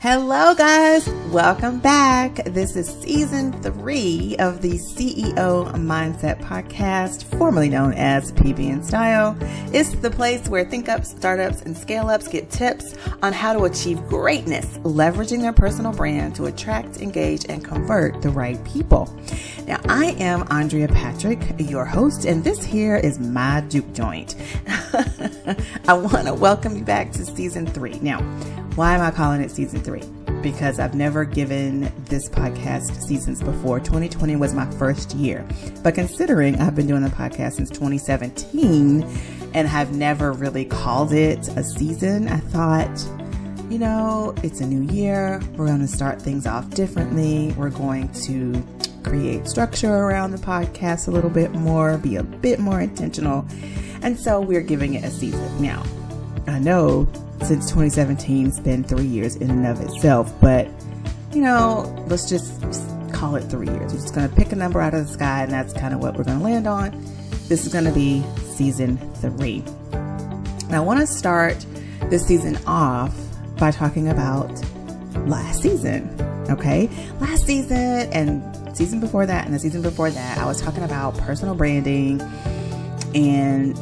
Hello guys, welcome back. This is season 3 of the CEO Mindset podcast, formerly known as FREEBIE in Style. It's the place where think-ups, startups, and scale-ups get tips on how to achieve greatness, leveraging their personal brand to attract, engage, and convert the right people. Now, I am Andrea Patrick, your host, and this here is my juke joint. I want to welcome you back to season 3. Now, why am I calling it season 3? Because I've never given this podcast seasons before. 2020 was my first year. But considering I've been doing the podcast since 2017 and have never really called it a season, I thought, it's a new year. We're going to start things off differently. We're going to create structure around the podcast a little bit more, be a bit more intentional. And so we're giving it a season. Now, I know since 2017 it's been 3 years in and of itself, but let's just call it 3 years. We're just going to pick a number out of the sky, and that's kind of what we're going to land on. This is going to be season 3. Now, I want to start this season off by talking about last season. Okay, last season and season before that and the season before that, I was talking about personal branding and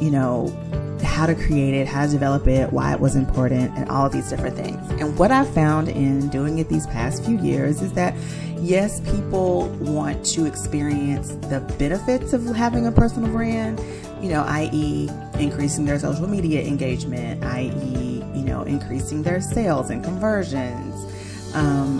how to create it, how to develop it, why it was important, and all of these different things. And what I found in doing it these past few years is that, yes, people want to experience the benefits of having a personal brand, i.e. increasing their social media engagement, i.e., increasing their sales and conversions,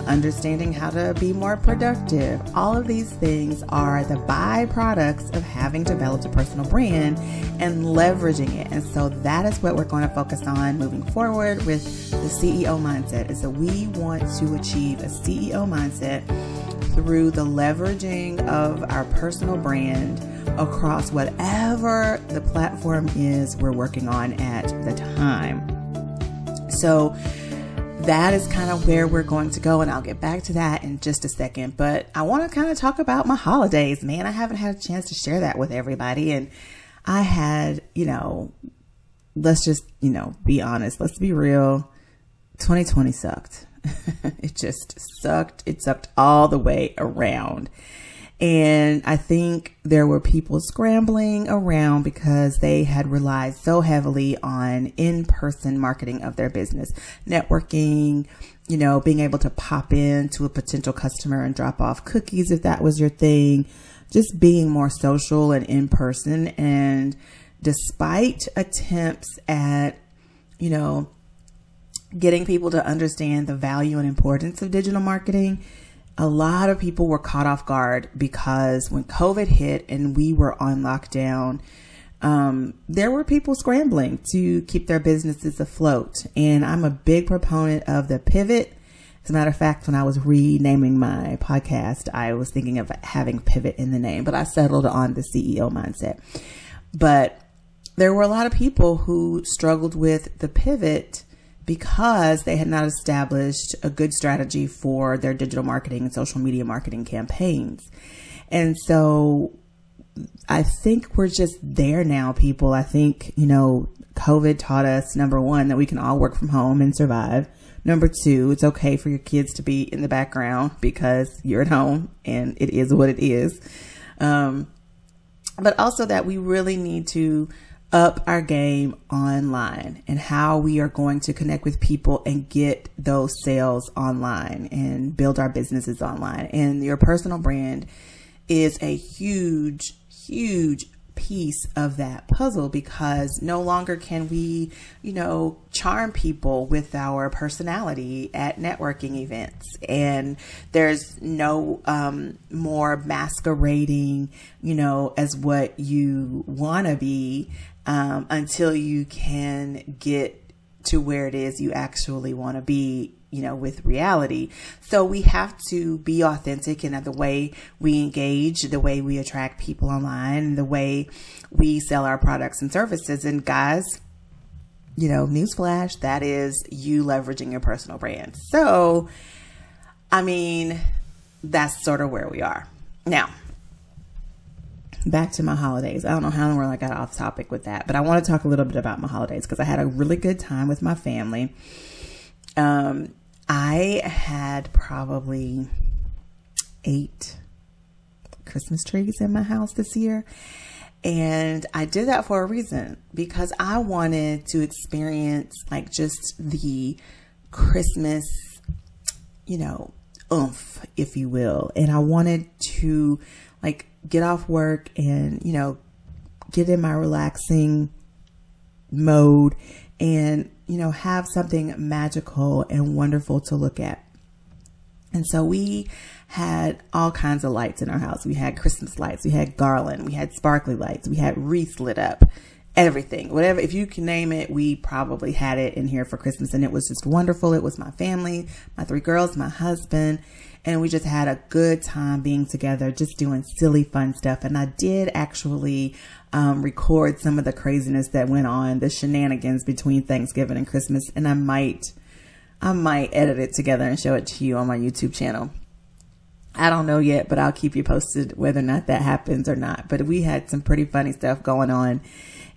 understanding how to be more productive. All of these things are the byproducts of having developed a personal brand and leveraging it. And so that is what we're going to focus on moving forward with the CEO mindset, is that we want to achieve a CEO mindset through the leveraging of our personal brand across whatever the platform is we're working on at the time. So that is kind of where we're going to go, and I'll get back to that in just a second. But I want to kind of talk about my holidays. Man, I haven't had a chance to share that with everybody. And I had, let's just, be honest. Let's be real. 2020 sucked. It just sucked. It sucked all the way around. And I think there were people scrambling around because they had relied so heavily on in-person marketing of their business, networking, being able to pop in to a potential customer and drop off cookies if that was your thing, just being more social and in person. And despite attempts at, getting people to understand the value and importance of digital marketing, a lot of people were caught off guard because when COVID hit and we were on lockdown, there were people scrambling to keep their businesses afloat. And I'm a big proponent of the pivot. As a matter of fact, when I was renaming my podcast, I was thinking of having pivot in the name, but I settled on the CEO mindset. But there were a lot of people who struggled with the pivot because they had not established a good strategy for their digital marketing and social media marketing campaigns. And so I think we're just there now, people. I think, COVID taught us, number one, that we can all work from home and survive. Number two, it's okay for your kids to be in the background because you're at home and it is what it is. But also that we really need to up our game online and how we are going to connect with people and get those sales online and build our businesses online. And your personal brand is a huge, huge piece of that puzzle, because no longer can we, charm people with our personality at networking events. And there's no more masquerading, as what you want to be until you can get to where it is you actually want to be, with reality. So we have to be authentic in the way we engage, the way we attract people online, the way we sell our products and services. And guys, newsflash, that is you leveraging your personal brand. So, that's sort of where we are. Now, back to my holidays. I don't know how in the world I got off topic with that, but I want to talk a little bit about my holidays because I had a really good time with my family. I had probably 8 Christmas trees in my house this year. And I did that for a reason, because I wanted to experience like just the Christmas, oomph, if you will. And I wanted to like get off work and, get in my relaxing mode and, have something magical and wonderful to look at. And so we had all kinds of lights in our house. We had Christmas lights, we had garland, we had sparkly lights, we had wreaths lit up, everything, whatever, if you can name it, we probably had it in here for Christmas. And it was just wonderful. It was my family, my 3 girls, my husband, and we just had a good time being together, just doing silly, fun stuff. And I did actually record some of the craziness that went on, the shenanigans between Thanksgiving and Christmas. And I might edit it together and show it to you on my YouTube channel. I don't know yet, but I'll keep you posted whether or not that happens or not. But we had some pretty funny stuff going on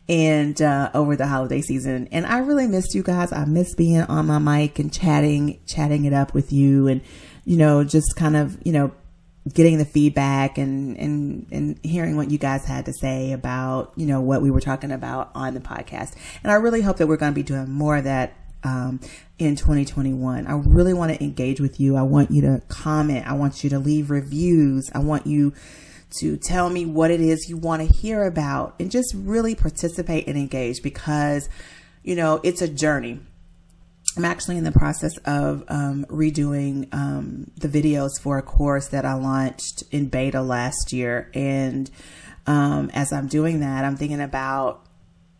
and over the holiday season. And I really missed you guys. I miss being on my mic and chatting it up with you, and, just kind of, getting the feedback and hearing what you guys had to say about, what we were talking about on the podcast. And I really hope that we're going to be doing more of that in 2021. I really want to engage with you. I want you to comment. I want you to leave reviews. I want you to tell me what it is you want to hear about, and just really participate and engage, because, it's a journey. I'm actually in the process of redoing the videos for a course that I launched in beta last year. And as I'm doing that, I'm thinking about,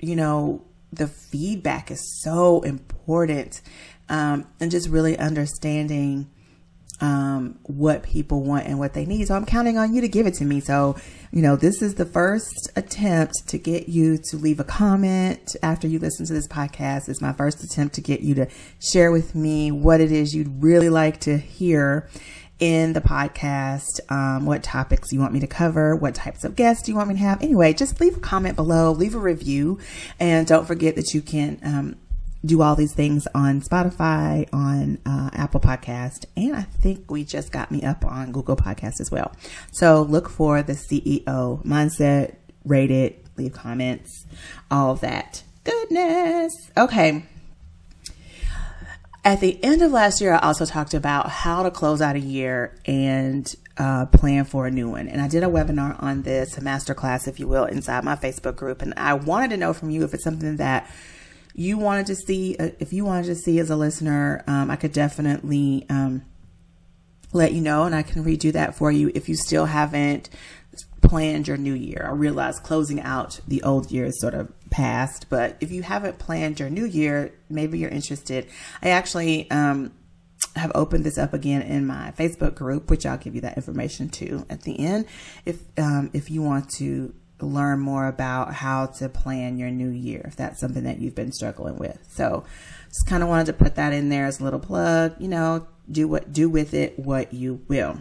the feedback is so important, and just really understanding what people want and what they need. So I'm counting on you to give it to me. So, this is the first attempt to get you to leave a comment after you listen to this podcast. It's my first attempt to get you to share with me what it is you'd really like to hear in the podcast, what topics you want me to cover, what types of guests you want me to have. Anyway, just leave a comment below, leave a review, and don't forget that you can do all these things on Spotify, on Apple Podcast, and I think we just got me up on Google Podcast as well. So look for the CEO Mindset, rate it, leave comments, all that goodness. Okay. At the end of last year, I also talked about how to close out a year and plan for a new one. And I did a webinar on this, a masterclass, if you will, inside my Facebook group. And I wanted to know from you if it's something that you wanted to see. If you wanted to see as a listener, I could definitely let you know, and I can redo that for you if you still haven't planned your new year. I realize closing out the old year is sort of past, but if you haven't planned your new year, maybe you're interested. I actually have opened this up again in my Facebook group, which I'll give you that information too at the end, if you want to learn more about how to plan your new year, if that's something that you've been struggling with. So just kind of wanted to put that in there as a little plug. Do with it what you will.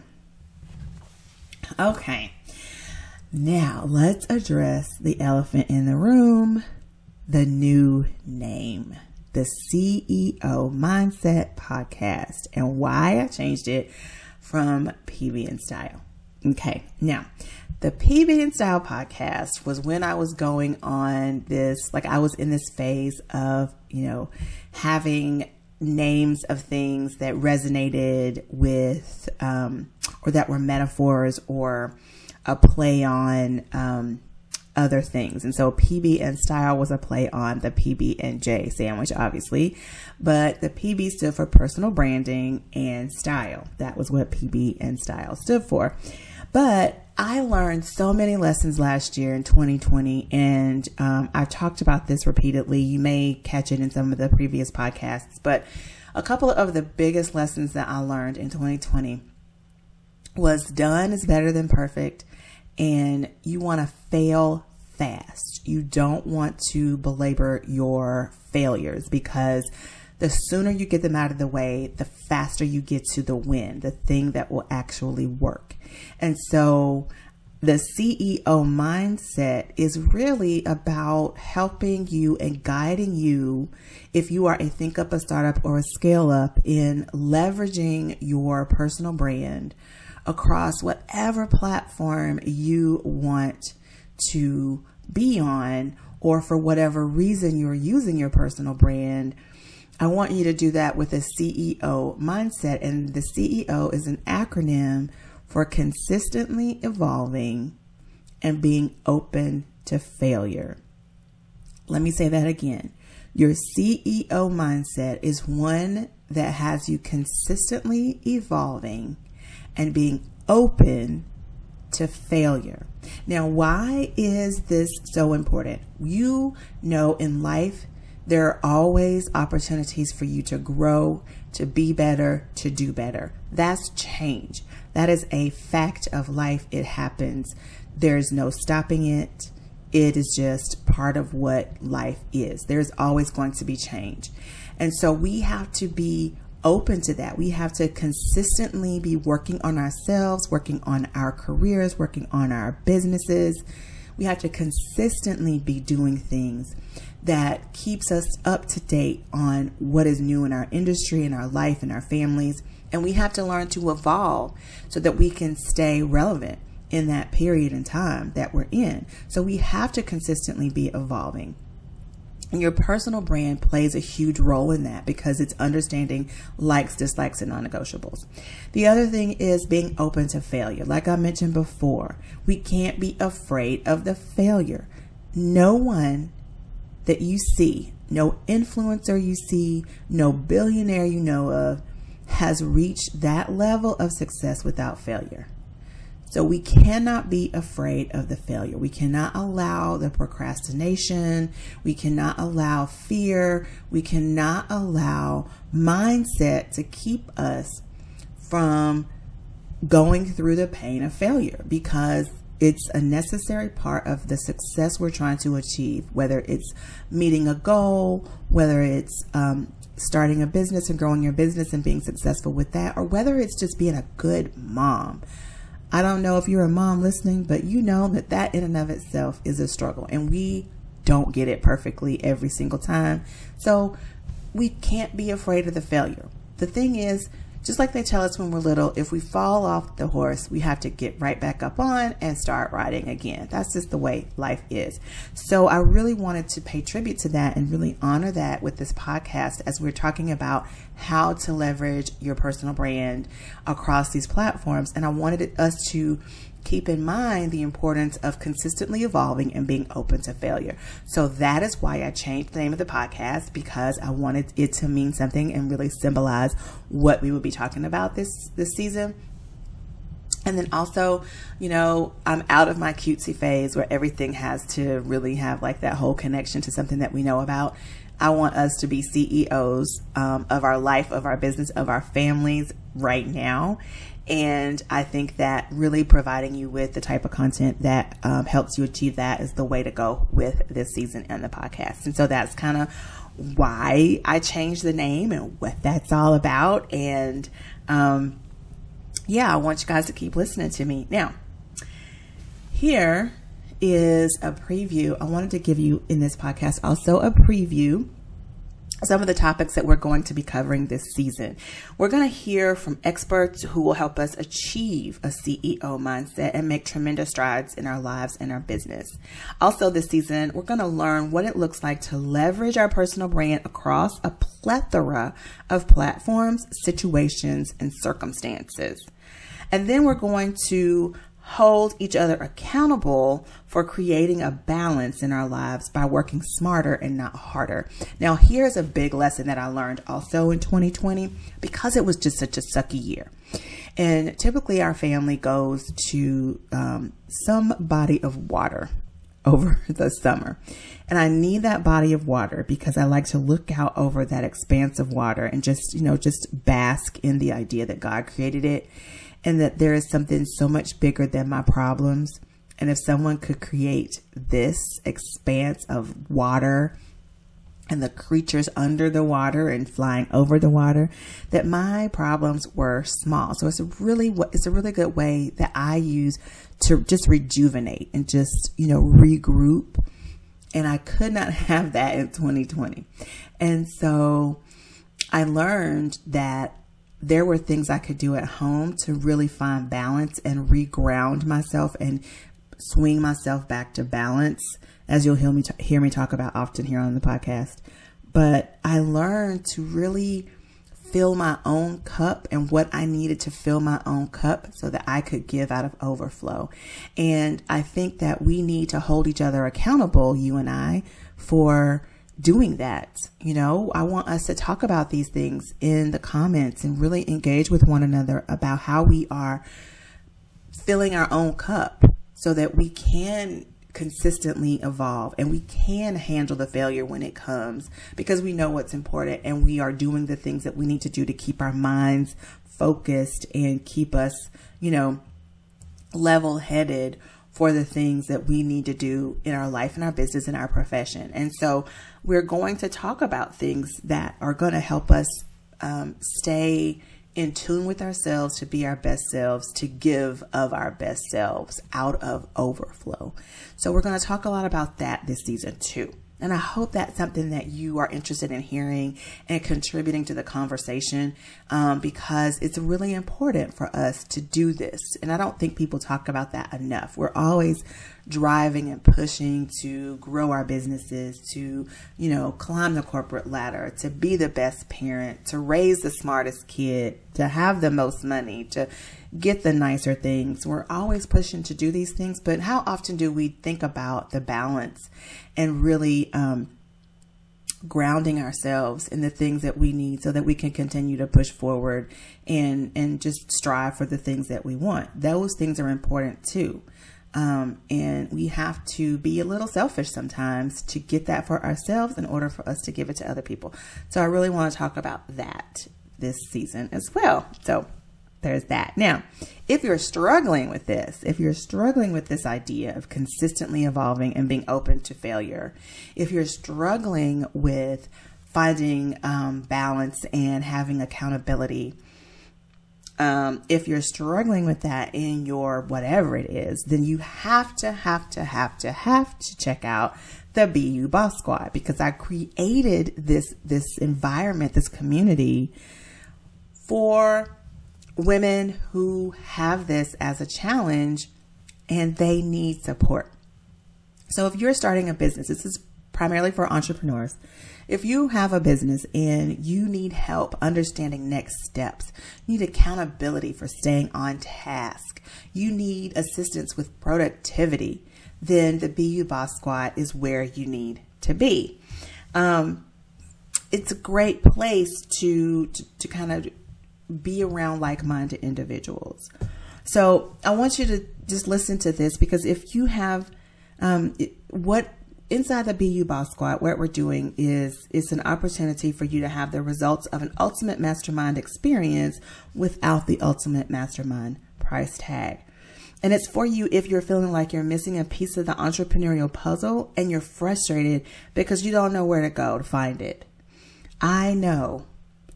Okay. Now let's address the elephant in the room, the new name, the CEO Mindset Podcast, and why I changed it from PB and Style. Okay. Now, the PB and Style podcast was when I was going on this, like I was in this phase of, having names of things that resonated with, or that were metaphors or a play on other things. And so PB and Style was a play on the PB and J sandwich, obviously, but the PB stood for personal branding and style. That was what PB and Style stood for. But I learned so many lessons last year in 2020, and I've talked about this repeatedly. You may catch it in some of the previous podcasts, but a couple of the biggest lessons that I learned in 2020 was done is better than perfect, and you want to fail fast. You don't want to belabor your failures, because the sooner you get them out of the way, the faster you get to the win, the thing that will actually work. And so The CEO mindset is really about helping you and guiding you, if you are a think up, a startup, or a scale up, in leveraging your personal brand across whatever platform you want to be on, or for whatever reason you're using your personal brand. I want you to do that with a CEO mindset. And the CEO is an acronym for consistently evolving and being open to failure. Let me say that again. Your CEO mindset is one that has you consistently evolving and being open to failure. Now, why is this so important? You know, in life, there are always opportunities for you to grow, to be better, to do better. That's change. That is a fact of life. It happens. There's no stopping it. It is just part of what life is. There's always going to be change. And so we have to be open to that. We have to consistently be working on ourselves, working on our careers, working on our businesses. We have to consistently be doing things that keeps us up to date on what is new in our industry, in our life, in our families. And we have to learn to evolve so that we can stay relevant in that period in time that we're in. So we have to consistently be evolving. And your personal brand plays a huge role in that, because it's understanding likes, dislikes, and non-negotiables. The other thing is being open to failure. Like I mentioned before, we can't be afraid of the failure. No one that you see, no influencer you see, no billionaire you know of, has reached that level of success without failure. So we cannot be afraid of the failure. We cannot allow the procrastination. We cannot allow fear. We cannot allow mindset to keep us from going through the pain of failure, because it's a necessary part of the success we're trying to achieve, whether it's meeting a goal, whether it's starting a business and growing your business and being successful with that, or whether it's just being a good mom. I don't know if you're a mom listening, but you know that in and of itself is a struggle, and we don't get it perfectly every single time. So we can't be afraid of the failure. The thing is, just like they tell us when we're little, if we fall off the horse, we have to get right back up on and start riding again. That's just the way life is. So I really wanted to pay tribute to that and really honor that with this podcast, as we're talking about how to leverage your personal brand across these platforms. And I wanted us to keep in mind the importance of consistently evolving and being open to failure. So that is why I changed the name of the podcast, because I wanted it to mean something and really symbolize what we would be talking about this season. And then also, you know, I'm out of my cutesy phase where everything has to really have like that whole connection to something that we know about. I want us to be CEOs of our life, of our business, of our families right now. And I think that really providing you with the type of content that helps you achieve that is the way to go with this season and the podcast. And so that's kind of why I changed the name and what that's all about. And I want you guys to keep listening to me. Now, here is a preview. I wanted to give you in this podcast also a preview some of the topics that we're going to be covering this season. We're going to hear from experts who will help us achieve a CEO mindset and make tremendous strides in our lives and our business. Also this season, we're going to learn what it looks like to leverage our personal brand across a plethora of platforms, situations, and circumstances. And then we're going to hold each other accountable for creating a balance in our lives by working smarter and not harder. Now, here's a big lesson that I learned also in 2020, because it was just such a sucky year. And typically our family goes to some body of water over the summer. And I need that body of water because I like to look out over that expanse of water and just bask in the idea that God created it, and that there is something so much bigger than my problems. And if someone could create this expanse of water and the creatures under the water and flying over the water, that my problems were small. So it's a really good way that I use to just rejuvenate and just, regroup. And I could not have that in 2020. And so I learned that there were things I could do at home to really find balance and reground myself and swing myself back to balance, as you'll hear me talk about often here on the podcast. But I learned to really fill my own cup and what I needed to fill my own cup so that I could give out of overflow. And I think that we need to hold each other accountable, you and I, for doing that. I want us to talk about these things in the comments and really engage with one another about how we are filling our own cup so that we can consistently evolve and we can handle the failure when it comes, because we know what's important and we are doing the things that we need to do to keep our minds focused and keep us, level-headed for the things that we need to do in our life and our business and our profession. And so we're going to talk about things that are going to help us stay in tune with ourselves, to be our best selves, to give of our best selves out of overflow. So we're going to talk a lot about that this season too. And I hope that's something that you are interested in hearing and contributing to the conversation, because it's really important for us to do this. And I don't think people talk about that enough. We're always driving and pushing to grow our businesses, to, climb the corporate ladder, to be the best parent, to raise the smartest kid, to have the most money, to get the nicer things. We're always pushing to do these things, but how often do we think about the balance and really grounding ourselves in the things that we need so that we can continue to push forward and just strive for the things that we want? Those things are important too. And we have to be a little selfish sometimes to get that for ourselves in order for us to give it to other people. So I really want to talk about that this season as well. So there's that. Now, if you're struggling with this idea of consistently evolving and being open to failure, if you're struggling with finding balance and having accountability, if you're struggling with that in your whatever it is, then you have to check out the BU Boss Squad, because I created this environment, this community for women who have this as a challenge and they need support. So if you're starting a business, this is primarily for entrepreneurs. If you have a business and you need help understanding next steps, you need accountability for staying on task, you need assistance with productivity, then the BU Boss Squad is where you need to be. It's a great place to kind of be around like-minded individuals. So I want you to just listen to this, because if you have inside the BU Boss Squad, what we're doing is it's an opportunity for you to have the results of an ultimate mastermind experience without the ultimate mastermind price tag. And it's for you if you're feeling like you're missing a piece of the entrepreneurial puzzle and you're frustrated because you don't know where to go to find it. I know.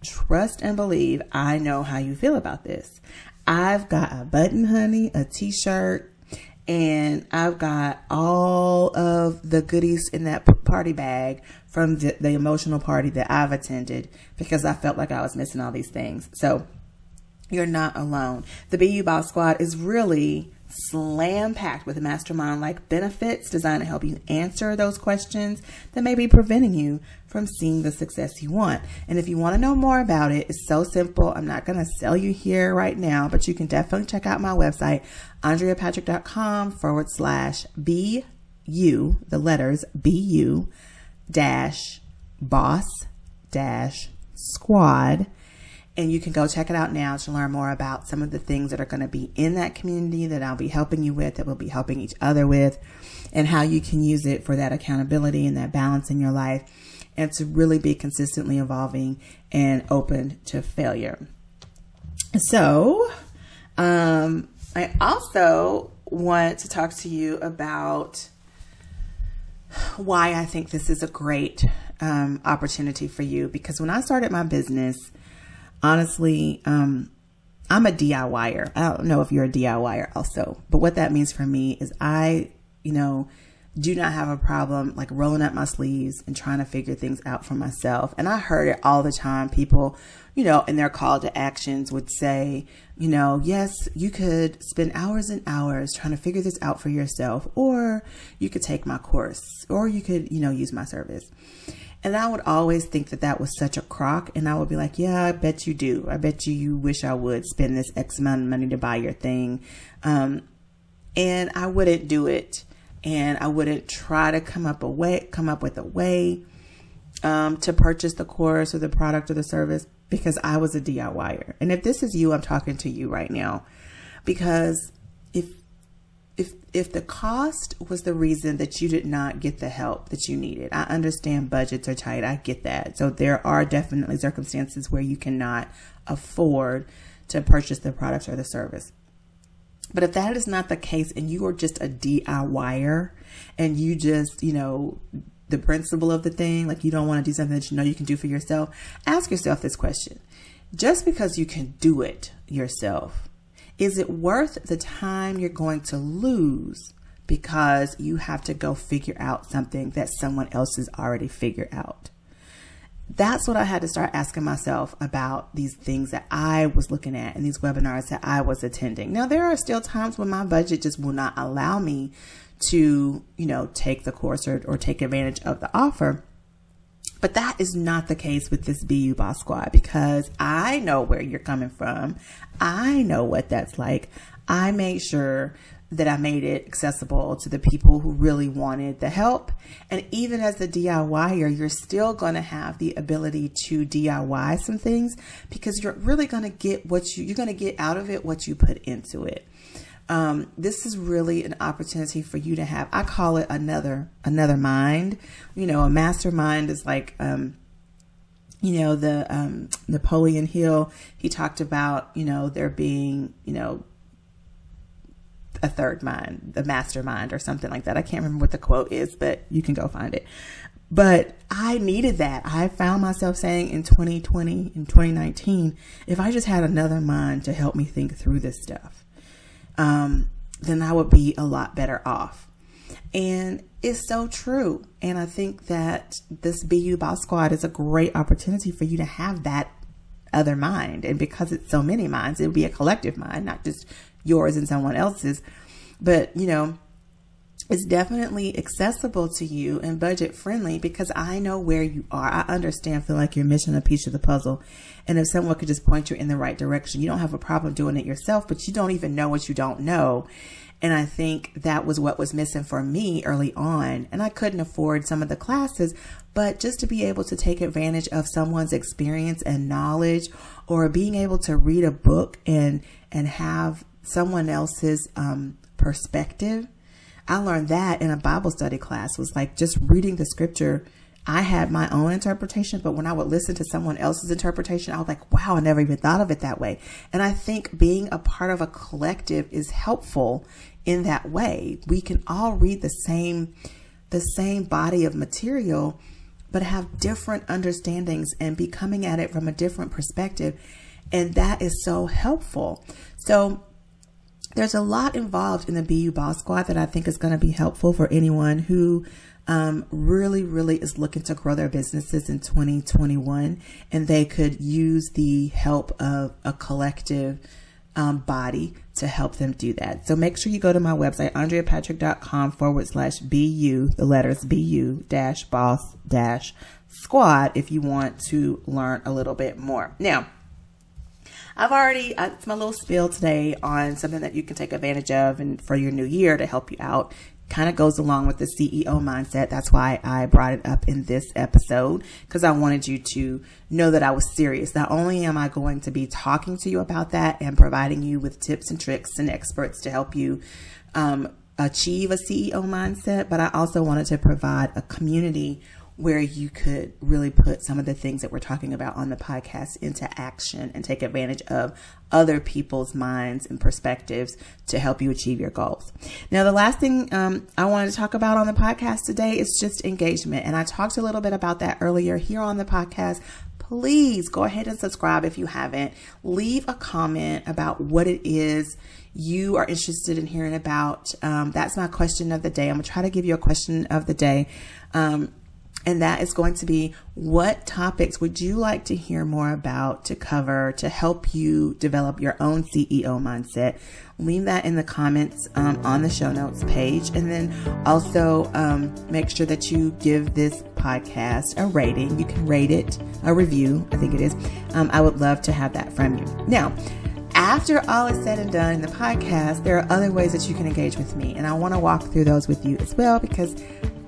Trust and believe, I know how you feel about this. I've got a button, honey, a t-shirt, and I've got all of the goodies in that party bag from the emotional party that I've attended, because I felt like I was missing all these things. So you're not alone. The BU Boss Squad is really slam-packed with mastermind-like benefits designed to help you answer those questions that may be preventing you from seeing the success you want. And if you want to know more about it, it's so simple. I'm not going to sell you here right now, but you can definitely check out my website, andreapatrick.com/BU, the letters BU boss squad. And you can go check it out now to learn more about some of the things that are going to be in that community that I'll be helping you with, that we'll be helping each other with, and how you can use it for that accountability and that balance in your life, and to really be consistently evolving and open to failure. So, I also want to talk to you about why I think this is a great opportunity for you, because when I started my business, honestly, I'm a DIYer. I don't know if you're a DIYer also, but what that means for me is I, do not have a problem like rolling up my sleeves and trying to figure things out for myself. And I heard it all the time. People, in their call to actions would say, yes, you could spend hours and hours trying to figure this out for yourself, or you could take my course, or you could, use my service. And I would always think that that was such a crock. And I would be like, yeah, I bet you do. I bet you wish I would spend this X amount of money to buy your thing. And I wouldn't do it. And I wouldn't try to come up with a way to purchase the course or the product or the service, because I was a DIYer. And if this is you, I'm talking to you right now, because if the cost was the reason that you did not get the help that you needed, I understand budgets are tight. I get that. So there are definitely circumstances where you cannot afford to purchase the product or the service. But if that is not the case, and you are just a DIYer, and you just, the principle of the thing, like you don't want to do something that you can do for yourself, ask yourself this question. Just because you can do it yourself, is it worth the time you're going to lose because you have to go figure out something that someone else has already figured out? That's what I had to start asking myself about these things that I was looking at and these webinars that I was attending. Now, there are still times when my budget just will not allow me to, take the course or take advantage of the offer. But that is not the case with this BU Boss Squad, because I know where you're coming from. I know what that's like. I made sure that I made it accessible to the people who really wanted the help. And even as the DIYer, you're still going to have the ability to DIY some things, because you're really going to get you're going to get out of it what you put into it. This is really an opportunity for you to have, I call it another mind. A mastermind is like, Napoleon Hill, he talked about, there being, a third mind, the mastermind or something like that. I can't remember what the quote is, but you can go find it. But I needed that. I found myself saying in 2020, in 2019, if I just had another mind to help me think through this stuff, then I would be a lot better off. And it's so true. And I think that this BU Boss Squad is a great opportunity for you to have that other mind. And because it's so many minds, it'll be a collective mind, not just yours and someone else's. But, it's definitely accessible to you and budget friendly, because I know where you are. I understand, feel like you're missing a piece of the puzzle. And if someone could just point you in the right direction, you don't have a problem doing it yourself, but you don't even know what you don't know. And I think that was what was missing for me early on. And I couldn't afford some of the classes, but just to be able to take advantage of someone's experience and knowledge, or being able to read a book and have someone else's perspective. I learned that in a Bible study class. It was like just reading the scripture. I had my own interpretation, but when I would listen to someone else's interpretation, I was like, wow, I never even thought of it that way. And I think being a part of a collective is helpful in that way. We can all read the same body of material, but have different understandings and be coming at it from a different perspective. And that is so helpful. So there's a lot involved in the BU Boss Squad that I think is going to be helpful for anyone who really is looking to grow their businesses in 2021, and they could use the help of a collective body to help them do that. So make sure you go to my website, andreapatrick.com/BU, the letters BU-boss-squad, if you want to learn a little bit more. Now, it's my little spiel today on something that you can take advantage of and for your new year to help you out. Kind of goes along with the CEO mindset. That's why I brought it up in this episode, because I wanted you to know that I was serious. Not only am I going to be talking to you about that and providing you with tips and tricks and experts to help you achieve a CEO mindset, but I also wanted to provide a community where you could really put some of the things that we're talking about on the podcast into action and take advantage of other people's minds and perspectives to help you achieve your goals. Now, the last thing I wanted to talk about on the podcast today is just engagement. And I talked a little bit about that earlier here on the podcast. Please go ahead and subscribe if you haven't. Leave a comment about what it is you are interested in hearing about. That's my question of the day. I'm going to try to give you a question of the day. And that is going to be, what topics would you like to hear more about, to cover, to help you develop your own CEO mindset? Leave that in the comments on the show notes page. And then also make sure that you give this podcast a rating. You can rate it, a review, I think it is. I would love to have that from you. Now, after all is said and done in the podcast, there are other ways that you can engage with me. And I want to walk through those with you as well, because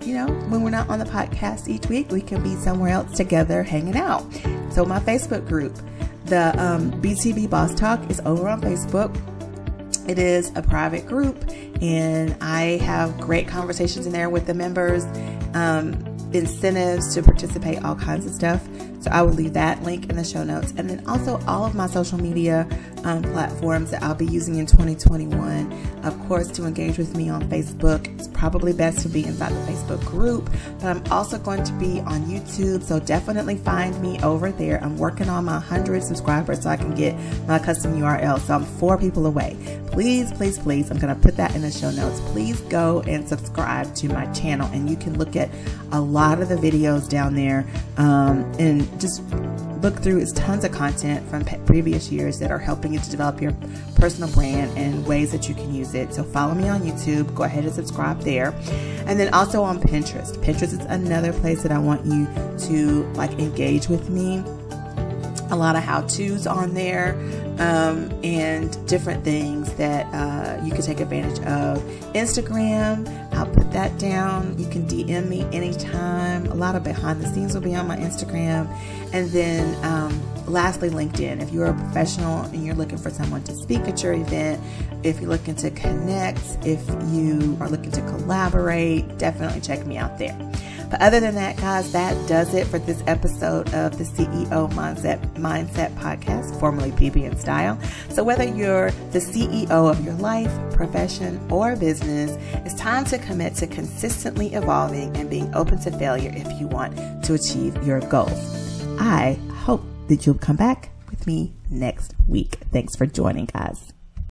you know, when we're not on the podcast each week, we can be somewhere else together hanging out. So my Facebook group, the BTB Boss Talk, is over on Facebook. It is a private group, and I have great conversations in there with the members, incentives to participate, all kinds of stuff. So I will leave that link in the show notes. And then also all of my social media platforms that I'll be using in 2021. Of course, to engage with me on Facebook, it's probably best to be inside the Facebook group, but I'm also going to be on YouTube. So definitely find me over there. I'm working on my 100 subscribers so I can get my custom URL. So I'm 4 people away. Please, please, please, I'm going to put that in the show notes. Please go and subscribe to my channel, and you can look at a lot of the videos down there and just look through. It's tons of content from previous years that are helping you to develop your personal brand and ways that you can use it. So follow me on YouTube. Go ahead and subscribe there. And then also on Pinterest. Pinterest is another place that I want you to engage with me. A lot of how-tos on there, and different things that you can take advantage of. Instagram, I'll put that down. You can DM me anytime. A lot of behind the scenes will be on my Instagram. And then lastly, LinkedIn. If you're a professional and you're looking for someone to speak at your event, if you're looking to connect, if you are looking to collaborate, definitely check me out there. But other than that, guys, that does it for this episode of the CEO Mindset Podcast, formerly PB and Style. So whether you're the CEO of your life, profession, or business, it's time to commit to consistently evolving and being open to failure if you want to achieve your goals. I hope that you'll come back with me next week. Thanks for joining, guys.